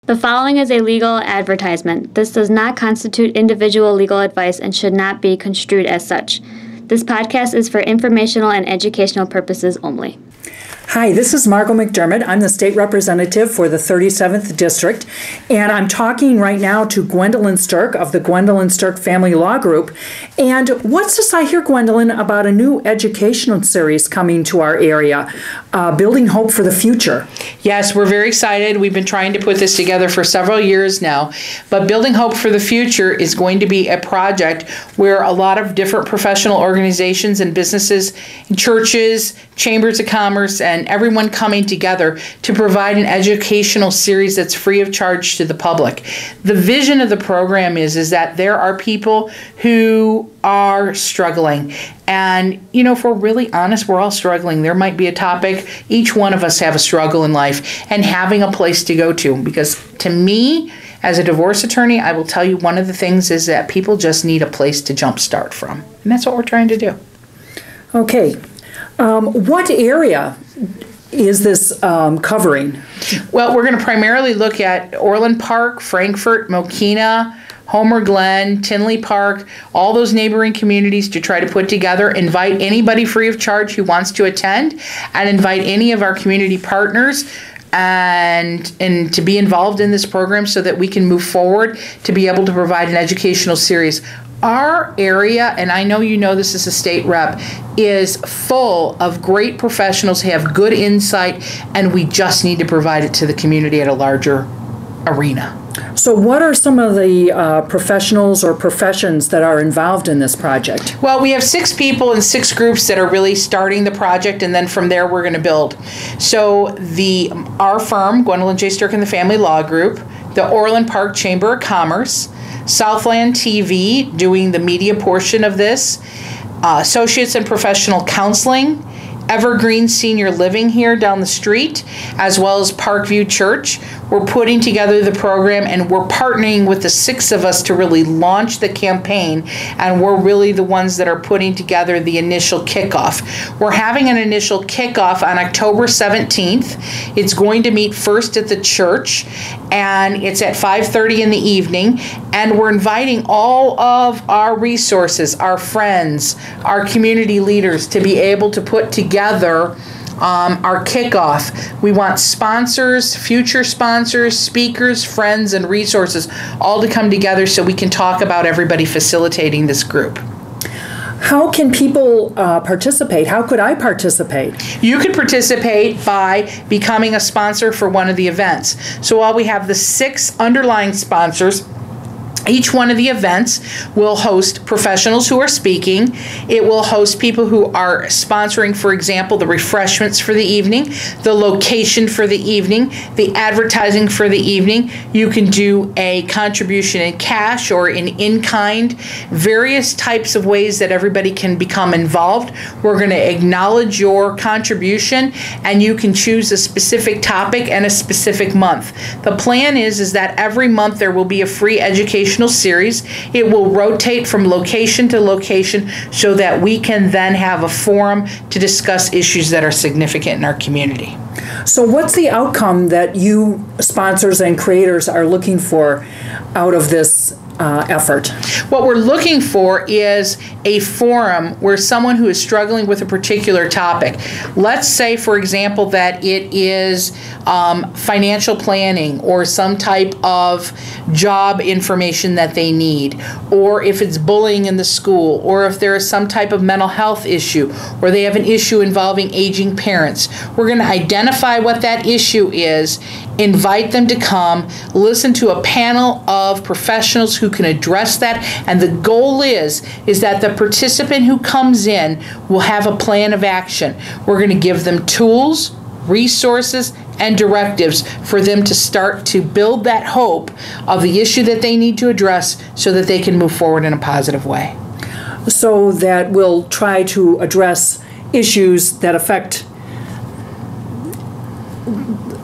The following is a legal advertisement. This does not constitute individual legal advice and should not be construed as such. This podcast is for informational and educational purposes only. Hi, this is Margot McDermott. I'm the state representative for the 37th District, and I'm talking right now to Gwendolyn Sterk of the Gwendolyn Sterk Family Law Group. And what's this I hear, Gwendolyn, about a new educational series coming to our area, Building Hope for the Future? Yes, we're very excited. We've been trying to put this together for several years now, but Building Hope for the Future is going to be a project where a lot of different professional organizations and businesses, and churches, chambers of commerce, and everyone coming together to provide an educational series that's free of charge to the public. The vision of the program is that there are people who are struggling. And, you know, if we're really honest, we're all struggling. There might be a topic. Each one of us have a struggle in life, and having a place to go to. Because to me, as a divorce attorney, I will tell you one of the things is that people just need a place to jumpstart from. And that's what we're trying to do. Okay. What area is this covering? Well, we're going to primarily look at Orland Park, Frankfort, Mokina, Homer Glen, Tinley Park, all those neighboring communities to try to put together, invite anybody free of charge who wants to attend, and invite any of our community partners and to be involved in this program so that we can move forward to be able to provide an educational series. Our area, and I know you know this as a state rep, is full of great professionals who have good insight, and we just need to provide it to the community at a larger arena. So what are some of the professionals or professions that are involved in this project? Well, we have 6 people and 6 groups that are really starting the project, and then from there we're going to build. So our firm, Gwendolyn J Sterk and the Family Law Group, the Orland Park Chamber of Commerce, Southland TV doing the media portion of this, Associates in Professional Counseling, Evergreen Senior Living here down the street, as well as Parkview Church. We're putting together the program, and we're partnering with the 6 of us to really launch the campaign, and we're really the ones that are putting together the initial kickoff. We're having an initial kickoff on October 17th. It's going to meet first at the church, and it's at 5:30 in the evening, and we're inviting all of our resources, our friends, our community leaders to be able to put together our kickoff. We want sponsors, future sponsors, speakers, friends, and resources all to come together so we can talk about everybody facilitating this group. How can people participate? How could I participate? You could participate by becoming a sponsor for one of the events. So while we have the 6 underlying sponsors, each one of the events will host professionals who are speaking. It will host people who are sponsoring, for example, the refreshments for the evening, the location for the evening, the advertising for the evening. You can do a contribution in cash or in kind, various types of ways that everybody can become involved. We're going to acknowledge your contribution, and you can choose a specific topic and a specific month. The plan is that every month there will be a free educational series. It will rotate from location to location so that we can then have a forum to discuss issues that are significant in our community. So what's the outcome that you sponsors and creators are looking for out of this effort? What we're looking for is a forum where someone who is struggling with a particular topic, let's say, for example, that it is financial planning or some type of job information that they need, or if it's bullying in the school, or if there is some type of mental health issue, or they have an issue involving aging parents. We're going to identify what that issue is, invite them to come, listen to a panel of professionals who can address that, and the goal is that the participant who comes in will have a plan of action. We're going to give them tools, resources, and directives for them to start to build that hope of the issue that they need to address so that they can move forward in a positive way. So that we'll try to address issues that affect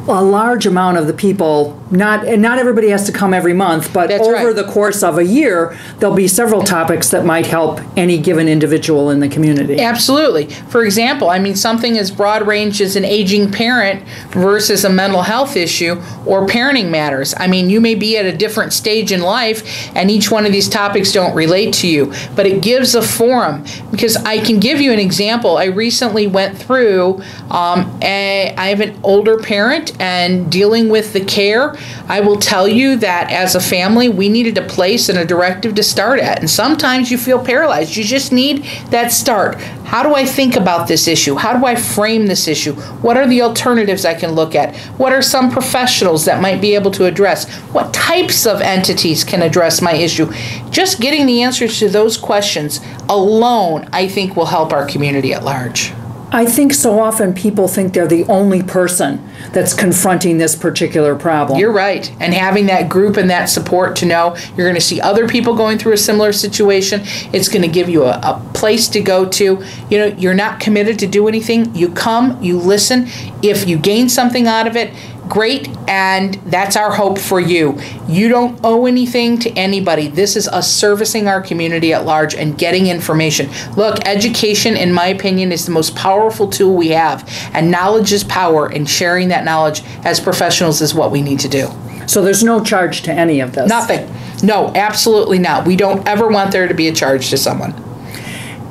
a large amount of the people, not everybody has to come every month, but That's over right. the course of a year, there'll be several topics that might help any given individual in the community. Absolutely. For example, I mean, something as broad range as an aging parent versus a mental health issue or parenting matters. I mean, you may be at a different stage in life and each one of these topics don't relate to you, but it gives a forum. Because I can give you an example. I recently went through, I have an older parent and dealing with the care. I will tell you that as a family, we needed a place and a directive to start at. And sometimes you feel paralyzed. You just need that start. How do I think about this issue? How do I frame this issue? What are the alternatives I can look at? What are some professionals that might be able to address? What types of entities can address my issue? Just getting the answers to those questions alone, I think, will help our community at large. I think so often people think they're the only person that's confronting this particular problem. You're right. And having that group and that support to know you're going to see other people going through a similar situation, it's going to give you a place to go to. You know, you're not committed to do anything. You come, you listen. If you gain something out of it, great, and that's our hope for you. You don't owe anything to anybody. This is us servicing our community at large and getting information. Look, education, in my opinion, is the most powerful tool we have, and knowledge is power, and sharing that knowledge as professionals is what we need to do. So there's no charge to any of this? Nothing. No, absolutely not. We don't ever want there to be a charge to someone.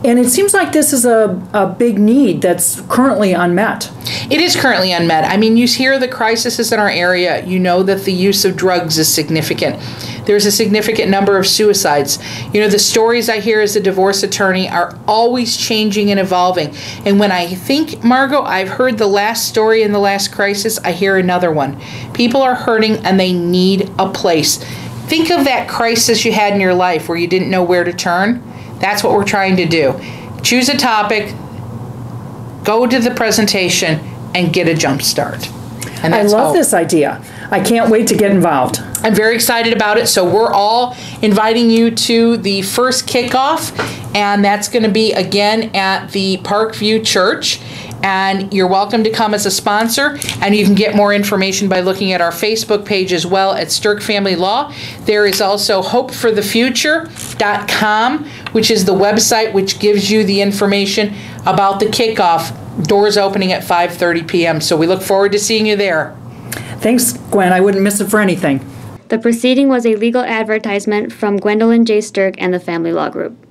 And it seems like this is a big need that's currently unmet. It is currently unmet. I mean, you hear the crises in our area. You know that the use of drugs is significant. There's a significant number of suicides. You know, the stories I hear as a divorce attorney are always changing and evolving. And when I think, Margot, I've heard the last story in the last crisis, I hear another one. People are hurting and they need a place. Think of that crisis you had in your life where you didn't know where to turn. That's what we're trying to do. Choose a topic, go to the presentation, and get a jump start. And I love this idea. I can't wait to get involved. I'm very excited about it. So we're all inviting you to the first kickoff, and that's going to be again at the Parkview Church. And you're welcome to come as a sponsor, and you can get more information by looking at our Facebook page as well at Sterk Family Law. There is also hopeforthefuture.com, which is the website which gives you the information about the kickoff. Doors opening at 5:30 p.m. So we look forward to seeing you there. Thanks, Gwen. I wouldn't miss it for anything. The proceeding was a legal advertisement from Gwendolyn J Sterk and the Family Law Group.